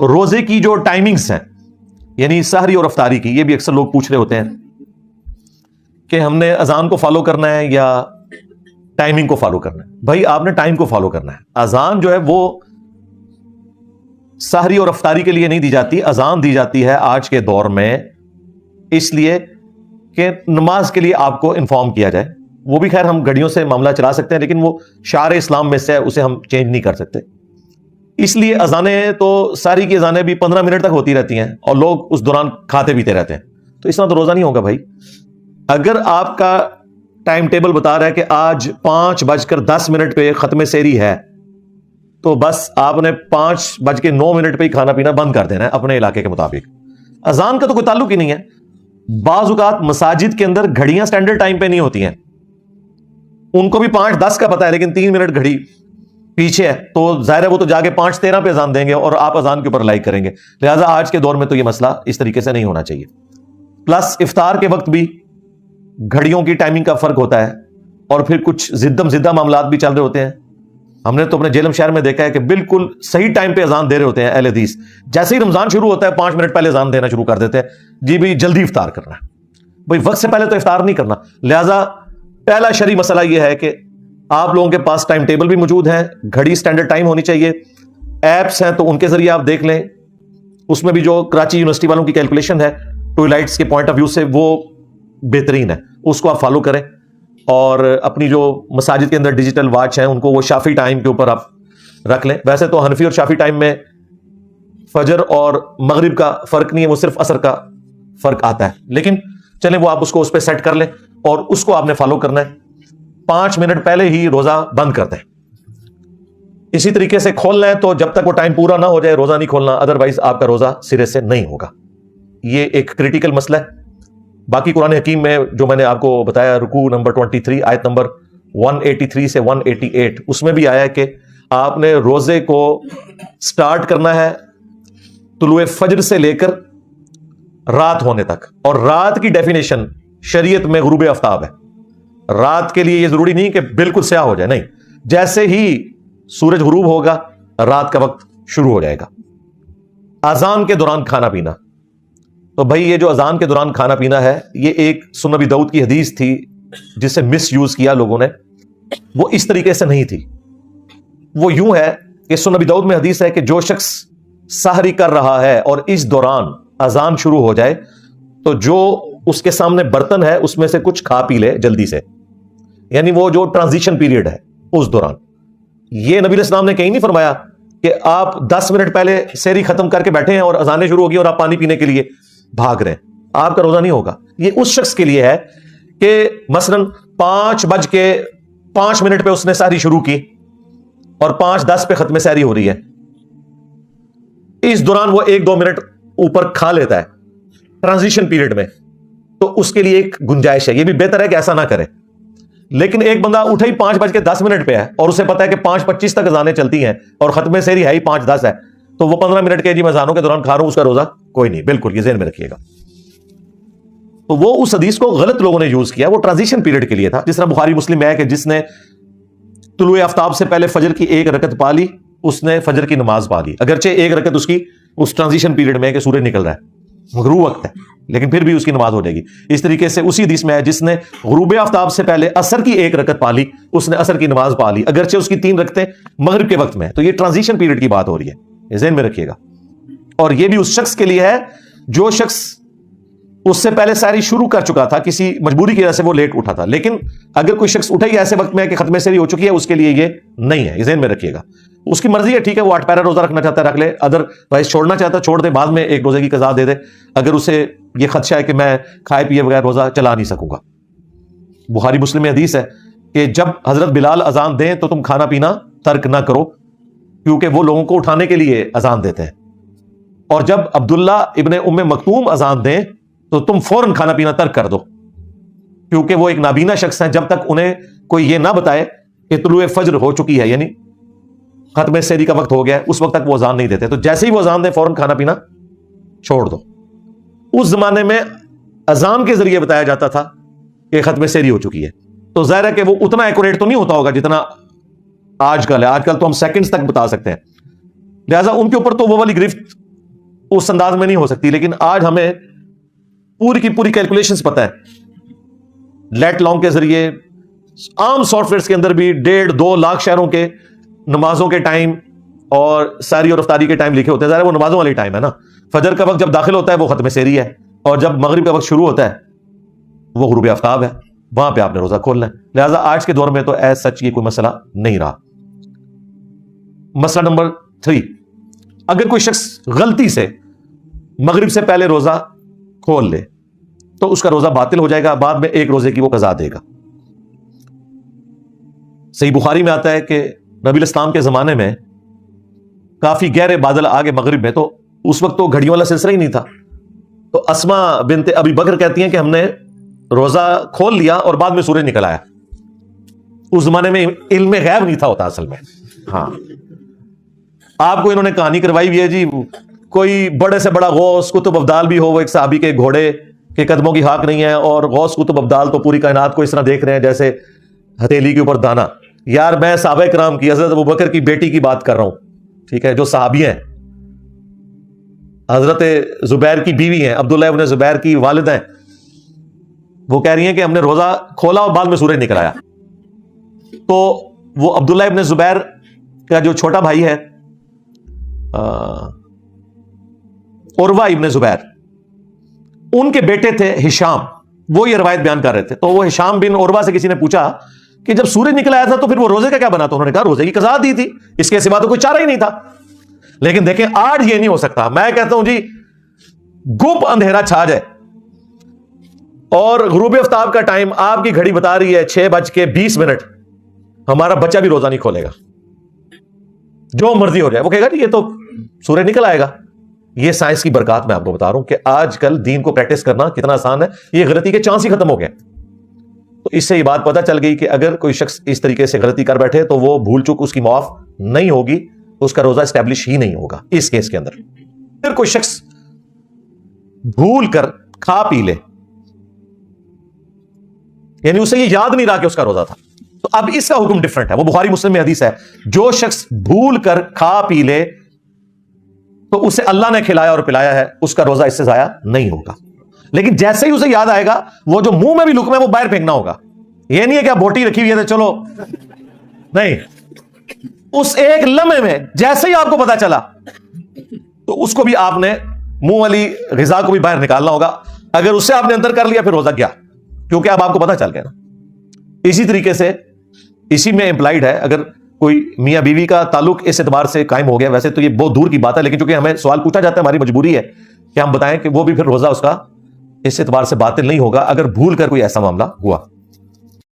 روزے کی جو ٹائمنگز ہیں یعنی سحری اور افطاری کی، یہ بھی اکثر لوگ پوچھ رہے ہوتے ہیں کہ ہم نے اذان کو فالو کرنا ہے یا ٹائمنگ کو فالو کرنا ہے. بھائی آپ نے ٹائم کو فالو کرنا ہے. اذان جو ہے وہ سحری اور افطاری کے لیے نہیں دی جاتی. اذان دی جاتی ہے آج کے دور میں اس لیے کہ نماز کے لیے آپ کو انفارم کیا جائے. وہ بھی خیر ہم گھڑیوں سے معاملہ چلا سکتے ہیں، لیکن وہ شعار اسلام میں سے ہے، اسے ہم چینج نہیں کر سکتے. اس لیے اذانیں تو ساری کی اذانیں بھی 15 منٹ تک ہوتی رہتی ہیں اور لوگ اس دوران کھاتے پیتے رہتے ہیں. تو اس طرح تو روزہ نہیں ہوگا بھائی. اگر آپ کا ٹائم ٹیبل بتا رہا ہے کہ آج 5:10 پہ ختم سحری ہے، تو بس آپ نے 5:09 پہ ہی کھانا پینا بند کر دینا ہے اپنے علاقے کے مطابق. اذان کا تو کوئی تعلق ہی نہیں ہے. بعض اوقات مساجد کے اندر گھڑیاں سٹینڈرڈ ٹائم پہ نہیں ہوتی ہیں، ان کو بھی 5:10 کا پتا ہے لیکن 3 منٹ گھڑی پیچھے ہے، تو ظاہر ہے وہ تو جا کے 5:13 پہ اذان دیں گے اور آپ اذان کے اوپر لائک کریں گے. لہٰذا آج کے دور میں تو یہ مسئلہ اس طریقے سے نہیں ہونا چاہیے. پلس افطار کے وقت بھی گھڑیوں کی ٹائمنگ کا فرق ہوتا ہے اور پھر کچھ زدہ معاملات بھی چل رہے ہوتے ہیں. ہم نے تو اپنے جیلم شہر میں دیکھا ہے کہ بالکل صحیح ٹائم پہ اذان دے رہے ہوتے ہیں اہل حدیث. جیسے ہی رمضان شروع ہوتا ہے 5 منٹ پہلے اذان دینا شروع کر دیتے ہیں، جی بھی جلدی افطار کرنا ہے. بھائی وقت سے پہلے تو افطار نہیں کرنا. لہٰذا پہلا شرعی مسئلہ یہ ہے کہ آپ لوگوں کے پاس ٹائم ٹیبل بھی موجود ہے، گھڑی سٹینڈرڈ ٹائم ہونی چاہیے. ایپس ہیں تو ان کے ذریعے آپ دیکھ لیں، اس میں بھی جو کراچی یونیورسٹی والوں کی کیلکولیشن ہے ٹوائلائٹس کے پوائنٹ آف ویو سے وہ بہترین ہے، اس کو آپ فالو کریں. اور اپنی جو مساجد کے اندر ڈیجیٹل واچ ہیں ان کو وہ شافی ٹائم کے اوپر آپ رکھ لیں. ویسے تو حنفی اور شافی ٹائم میں فجر اور مغرب کا فرق نہیں ہے، وہ صرف عصر کا فرق آتا ہے. لیکن چلیں وہ آپ اس کو اس پہ سیٹ کر لیں اور اس کو آپ نے فالو کرنا ہے. 5 منٹ پہلے ہی روزہ بند کر دیں. اسی طریقے سے کھولنا ہے تو جب تک وہ ٹائم پورا نہ ہو جائے روزہ نہیں کھولنا، ادروائز آپ کا روزہ سرے سے نہیں ہوگا. یہ ایک کریٹیکل مسئلہ ہے. باقی قرآن حکیم میں جو میں نے آپ کو بتایا رکوع نمبر 23 آیت نمبر 183 سے 188 اس میں بھی آیا ہے کہ آپ نے روزے کو سٹارٹ کرنا ہے طلوع فجر سے لے کر رات ہونے تک. اور رات کی ڈیفینیشن شریعت میں غروب آفتاب ہے. رات کے لیے یہ ضروری نہیں کہ بالکل سیاہ ہو جائے، نہیں، جیسے ہی سورج غروب ہوگا رات کا وقت شروع ہو جائے گا. اذان کے دوران کھانا پینا، تو بھائی یہ جو اذان کے دوران کھانا پینا ہے یہ ایک سنن ابی داؤد کی حدیث تھی جسے مس یوز کیا لوگوں نے. وہ اس طریقے سے نہیں تھی. وہ یوں ہے کہ سنن ابی داؤد میں حدیث ہے کہ جو شخص سحری کر رہا ہے اور اس دوران اذان شروع ہو جائے تو جو اس کے سامنے برتن ہے اس میں سے کچھ کھا پی لے جلدی سے. یعنی وہ جو ٹرانزیشن پیریڈ ہے اس دوران. یہ نبی علیہ السلام نے کہیں نہیں فرمایا کہ آپ 10 منٹ پہلے سحری ختم کر کے بیٹھے ہیں اور اذانیں شروع ہوگی اور آپ پانی پینے کے لیے بھاگ رہے ہیں. آپ کا روزہ نہیں ہوگا. یہ اس شخص کے لیے ہے کہ مثلا 5:05 پہ اس نے سحری شروع کی اور 5:10 پہ ختم سحری ہو رہی ہے. اس دوران وہ 1-2 منٹ اوپر کھا لیتا ہے ٹرانزیشن پیریڈ میں، تو اس کے لیے ایک گنجائش ہے. یہ بھی بہتر ہے کہ ایسا نہ کرے. لیکن ایک بندہ اٹھا ہی 5:10 پہ ہے اور اسے پتا ہے کہ 5:25 تک اذانیں چلتی ہیں اور ختم سحری ہے ہی 5:10 ہے، تو وہ 15 منٹ کے جی میں اذانوں کے دوران کھا رہا ہوں، اس کا روزہ کوئی نہیں. بالکل یہ ذہن میں رکھیے گا. تو وہ اس حدیث کو غلط لوگوں نے یوز کیا. وہ ٹرانزیشن پیریڈ کے لیے تھا. جس طرح بخاری مسلم میں ہے کہ جس نے طلوع آفتاب سے پہلے فجر کی 1 رکعت پا لی اس نے فجر کی نماز پا لی، اگرچہ 1 رکعت اس کی اس ٹرانزیشن پیریڈ میں ہے کہ سورج نکل رہا ہے، غروب وقت ہے، لیکن پھر بھی اس کی نماز ہو جائے گی. اس طریقے سے اسی حدیث میں ہے جس نے غروب آفتاب سے پہلے عصر کی 1 رکعت پا لی اس نے عصر کی نماز پا لی، اگرچہ اس کی 3 رکعتیں مغرب کے وقت میں ہے. تو یہ ٹرانزیشن پیریڈ کی بات ہو رہی ہے، یہ ذہن میں رکھیے گا. اور یہ بھی اس شخص کے لیے ہے جو شخص اس سے پہلے سحری شروع کر چکا تھا، کسی مجبوری کی وجہ سے وہ لیٹ اٹھا تھا. لیکن اگر کوئی شخص اٹھا ہی ایسے وقت میں ہے کہ ختم سحری ہو چکی ہے، اس کے لیے یہ نہیں ہے، یہ ذہن میں رکھیے گا. اس کی مرضی ہے، ٹھیک ہے، وہ 8 پیرا روزہ رکھنا چاہتا ہے رکھ لے، ادر وائز چھوڑنا چاہتا ہے چھوڑ دے، بعد میں ایک روزے کی قضا دے دے اگر اسے یہ خدشہ ہے کہ میں کھائے پیے بغیر روزہ چلا نہیں سکوں گا. بخاری مسلم میں حدیث ہے کہ جب حضرت بلال اذان دیں تو تم کھانا پینا ترک نہ کرو، کیونکہ وہ لوگوں کو اٹھانے کے لیے اذان دیتے ہیں. اور جب عبداللہ ابن ام مکتوم اذان دیں تو تم فوراً کھانا پینا ترک کر دو، کیونکہ وہ ایک نابینا شخص ہیں. جب تک انہیں کوئی یہ نہ بتائے کہ طلوع فجر ہو چکی ہے، یعنی ختم سحری کا وقت ہو گیا ہے، اس وقت تک وہ اذان نہیں دیتے. تو جیسے ہی وہ اذان دیں فوراً کھانا پینا چھوڑ دو. اس زمانے میں اذان کے ذریعے بتایا جاتا تھا کہ ختم سحری ہو چکی ہے. تو ظاہر ہے کہ وہ اتنا ایکوریٹ تو نہیں ہوتا ہوگا جتنا آج کل ہے. آج کل تو ہم سیکنڈز تک بتا سکتے ہیں. لہٰذا ان کے اوپر تو وہ والی گرفت اس انداز میں نہیں ہو سکتی. لیکن آج ہمیں پوری کی پوری کیلکولیشنز پتہ ہے. لیٹ لانگ کے ذریعے عام سافٹ ویئرز کے اندر بھی 1.5-2 لاکھ شہروں کے نمازوں کے ٹائم اور ساری اور افطاری کے ٹائم لکھے ہوتے ہیں. ظاہر وہ نمازوں والی ٹائم ہے نا. فجر کا وقت جب داخل ہوتا ہے وہ ختم سحری ہے, اور جب مغرب کا وقت شروع ہوتا ہے وہ غروب آفتاب ہے. وہاں پہ آپ نے روزہ کھولنا ہے. لہٰذا آج کے دور میں تو ایز سچ یہ کوئی مسئلہ نہیں رہا. مسئلہ نمبر 3, اگر کوئی شخص غلطی سے مغرب سے پہلے روزہ کھول لے تو اس کا روزہ باطل ہو جائے گا. بعد میں ایک روزے کی وہ قضا دے گا. صحیح بخاری میں آتا ہے کہ نبی الاسلام کے زمانے میں کافی گہرے بادل آگے مغرب میں, تو اس وقت تو گھڑیوں والا سلسلہ ہی نہیں تھا. تو اسما بنت ابی بکر کہتی ہیں کہ ہم نے روزہ کھول لیا اور بعد میں سورج نکل آیا. اس زمانے میں علم غیب نہیں تھا ہوتا اصل میں. ہاں, آپ کو انہوں نے کہانی کروائی ہوئی ہے جی, کوئی بڑے سے بڑا غوث قطب ابدال بھی ہو, وہ ایک صحابی کے گھوڑے کے قدموں کی ہاک نہیں ہے, اور غوث قطب ابدال تو پوری کائنات کو اس طرح دیکھ رہے ہیں جیسے ہتھیلی کے اوپر دانا. یار میں صحابہ کرام کی, حضرت ابوبکر کی بیٹی کی بات کر رہا ہوں, ٹھیک ہے, جو صحابی ہیں, حضرت زبیر کی بیوی ہیں, عبداللہ ابن زبیر کی والدہ ہیں. وہ کہہ رہی ہیں کہ ہم نے روزہ کھولا اور بعد میں سورج نکل آیا. تو وہ عبداللہ ابن زبیر کا جو چھوٹا بھائی ہے عروہ ابن زبیر, ان کے بیٹے تھے ہشام, وہ یہ روایت بیان کر رہے تھے. تو وہ ہشام بن عروہ سے کسی نے پوچھا کہ جب سورج نکل آیا تھا تو پھر وہ روزے کا کیا بنا؟ تو انہوں نے کہا روزے کی قضا دی تھی, اس کے سوا تو کوئی چارہ ہی نہیں تھا. لیکن دیکھیں آج یہ نہیں ہو سکتا. میں کہتا ہوں جی گپ اندھیرا چھا جائے اور غروب آفتاب کا ٹائم آپ کی گھڑی بتا رہی ہے 6:20, ہمارا بچہ بھی روزہ نہیں کھولے گا, جو مرضی ہو جائے. وہ کہے گا یہ تو سورج نکل آئے گا. یہ سائنس کی برکات میں آپ کو بتا رہا ہوں کہ آج کل دین کو پریکٹس کرنا کتنا آسان ہے. یہ غلطی کے چانس ہی ختم ہو گئے. تو اس سے یہ بات پتہ چل گئی کہ اگر کوئی شخص اس طریقے سے غلطی کر بیٹھے تو وہ بھول چوک اس کی معاف نہیں ہوگی, اس کا روزہ اسٹیبلش ہی نہیں ہوگا. اس کیس کے اندر اگر کوئی شخص بھول کر کھا پی لے, یعنی اسے یہ یاد نہیں رہا کہ اس کا روزہ تھا, تو اب اس کا حکم ڈفرنٹ ہے. وہ بخاری مسلم میں حدیث ہے, جو شخص بھول کر کھا پی لے تو اسے اللہ نے کھلایا اور پلایا ہے, اس کا روزہ اس سے ضائع نہیں ہوگا. لیکن جیسے ہی اسے یاد آئے گا, وہ جو منہ میں بھی لقمہ ہے وہ باہر پھینکنا ہوگا. یہ نہیں ہے کہ آپ بوٹی رکھی ہوئی ہے چلو, نہیں, اس ایک لمحے میں جیسے ہی آپ کو پتا چلا تو اس کو بھی آپ نے منہ والی غذا کو بھی باہر نکالنا ہوگا. اگر اس سے آپ نے اندر کر لیا پھر روزہ گیا, کیونکہ اب آپ کو پتا چل گیا نا. اسی طریقے سے اسی میں امپلائڈ ہے, اگر کوئی میاں بیوی کا تعلق اس اعتبار سے قائم ہو گیا, ویسے تو یہ بہت دور کی بات ہے, لیکن چونکہ ہمیں سوال پوچھا جاتا ہے, ہماری مجبوری ہے کہ ہم بتائیں کہ وہ بھی پھر روزہ اس کا اس اعتبار سے باطل نہیں ہوگا اگر بھول کر کوئی ایسا معاملہ ہوا.